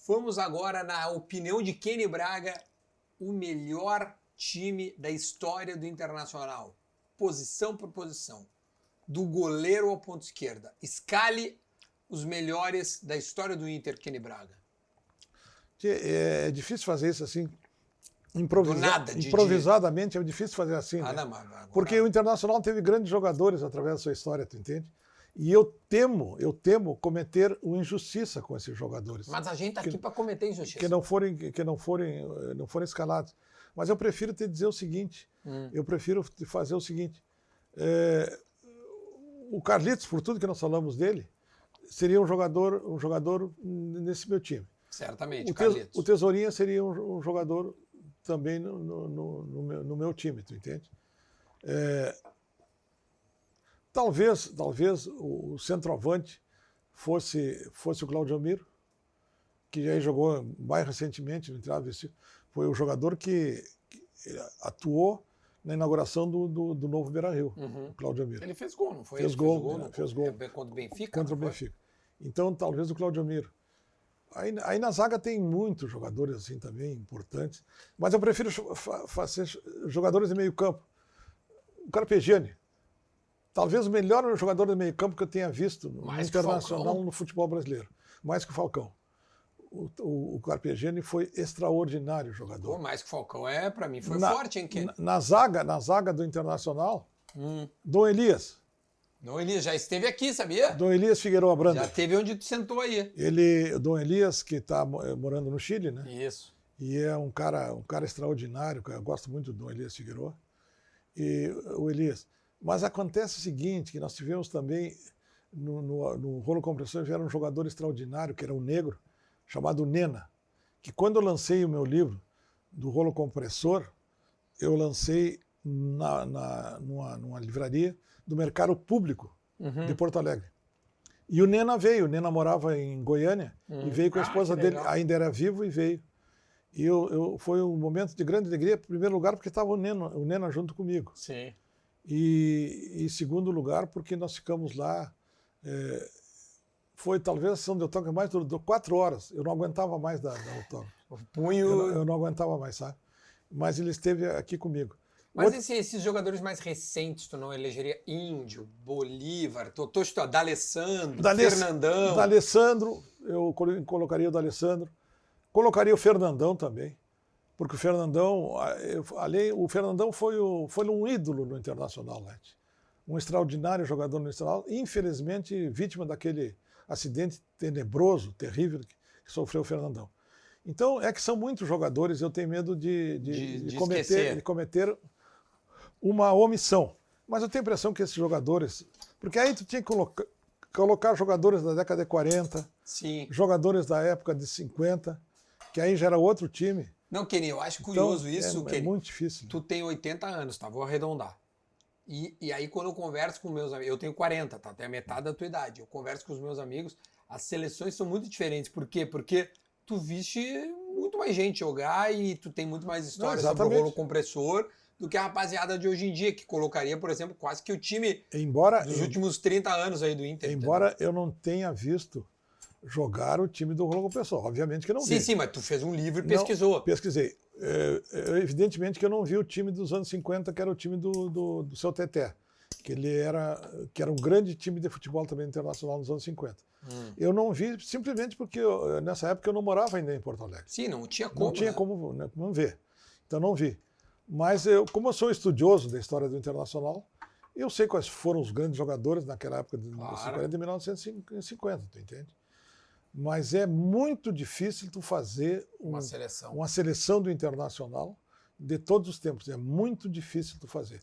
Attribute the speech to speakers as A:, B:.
A: Vamos agora, na opinião de Kenny Braga, o melhor time da história do Internacional. Posição por posição. Do goleiro ao ponto esquerda. Escale os melhores da história do Inter, Kenny Braga.
B: É difícil fazer isso assim.
A: Do nada,
B: improvisadamente é difícil fazer assim. Né? Porque o Internacional teve grandes jogadores através da sua história, tu entende? E eu temo cometer uma injustiça com esses jogadores.
A: Mas a gente está aqui para cometer injustiça.
B: Que não forem escalados. Mas eu prefiro te dizer o seguinte, eu prefiro te fazer o seguinte, o Carlitos, por tudo que nós falamos dele, seria um jogador nesse meu time.
A: Certamente, Carlitos.
B: O Tesourinha seria um jogador também no meu time, tu entende? Talvez o centroavante fosse o Claudio Miro, que já jogou mais recentemente no Entrada Vestígio. Foi o jogador que atuou na inauguração do novo Beira-Rio, o Claudio Miro.
A: Ele fez gol, não foi?
B: Fez gol.
A: Contra o Benfica?
B: Contra o Benfica. Então, talvez o Claudio Miro. Aí na zaga tem muitos jogadores assim também importantes, mas eu prefiro fazer jogadores de meio campo. O Carpegiani, talvez o melhor jogador de meio campo que eu tenha visto no Internacional, no futebol brasileiro, mais que o Falcão. O Carpegiani foi extraordinário jogador.
A: Pô, mais que o Falcão para mim foi forte, hein, Ken?
B: Na zaga do Internacional, Dom Elias.
A: Dom Elias já esteve aqui, sabia?
B: Dom Elias Figueroa Brander.
A: Já esteve onde tu sentou aí.
B: Dom Elias, que está morando no Chile, né?
A: Isso.
B: E é um cara extraordinário, eu gosto muito do Dom Elias Figueroa. E o Elias. Mas acontece o seguinte, que nós tivemos também, no rolo compressor, era um jogador extraordinário, que era um negro, chamado Nena, que quando eu lancei o meu livro do rolo compressor, eu lancei numa livraria do Mercado Público de Porto Alegre. E o Nena veio, o Nena morava em Goiânia e veio com a esposa dele, ainda era vivo e veio. E foi um momento de grande alegria, em primeiro lugar, porque estava o Nena junto comigo.
A: Sim.
B: E em segundo lugar, porque nós ficamos lá, foi talvez a sessão de autógrafo mais durou 4 horas, eu não aguentava mais da autógrafo.
A: O punho...
B: Eu não aguentava mais, sabe? Mas ele esteve aqui comigo.
A: Mas esses jogadores mais recentes, tu não elegeria Índio, Bolívar, D'Alessandro, Fernandão?
B: D'Alessandro, eu colocaria o D'Alessandro. Colocaria o Fernandão também. Porque o Fernandão foi um ídolo no Internacional, né? Um extraordinário jogador no Internacional, infelizmente vítima daquele acidente tenebroso, terrível que sofreu o Fernandão. Então, que são muitos jogadores, eu tenho medo de cometer uma omissão. Mas eu tenho a impressão que esses jogadores... Porque aí tu tinha que colocar jogadores da década de 40,
A: sim,
B: jogadores da época de 50, que aí já era outro time.
A: Não, Kenny, eu acho curioso isso, Kenny.
B: É muito difícil.
A: Tu tem 80 anos, tá? Vou arredondar. E aí quando eu converso com meus amigos, eu tenho 40, tá? Até a metade da tua idade. Eu converso com os meus amigos, as seleções são muito diferentes. Por quê? Porque tu viste muito mais gente jogar e tu tem muito mais história sobre o rolo compressor do que a rapaziada de hoje em dia, que colocaria, por exemplo, quase que o time dos últimos 30 anos aí do Inter.
B: Embora eu não tenha visto jogar o time do rolo compressor, obviamente que eu não vi.
A: Sim, mas tu fez um livro e pesquisou.
B: Não, pesquisei. Evidentemente que eu não vi o time dos anos 50, que era o time do seu Teté, que era um grande time de futebol também internacional nos anos 50. Eu não vi simplesmente porque nessa época eu não morava ainda em Porto Alegre.
A: Sim, não tinha como.
B: Não tinha como ver. Então não vi. Mas como eu sou estudioso da história do Internacional, eu sei quais foram os grandes jogadores naquela época de 1950, tu entende? Mas é muito difícil tu fazer uma seleção do Internacional de todos os tempos. É muito difícil tu fazer.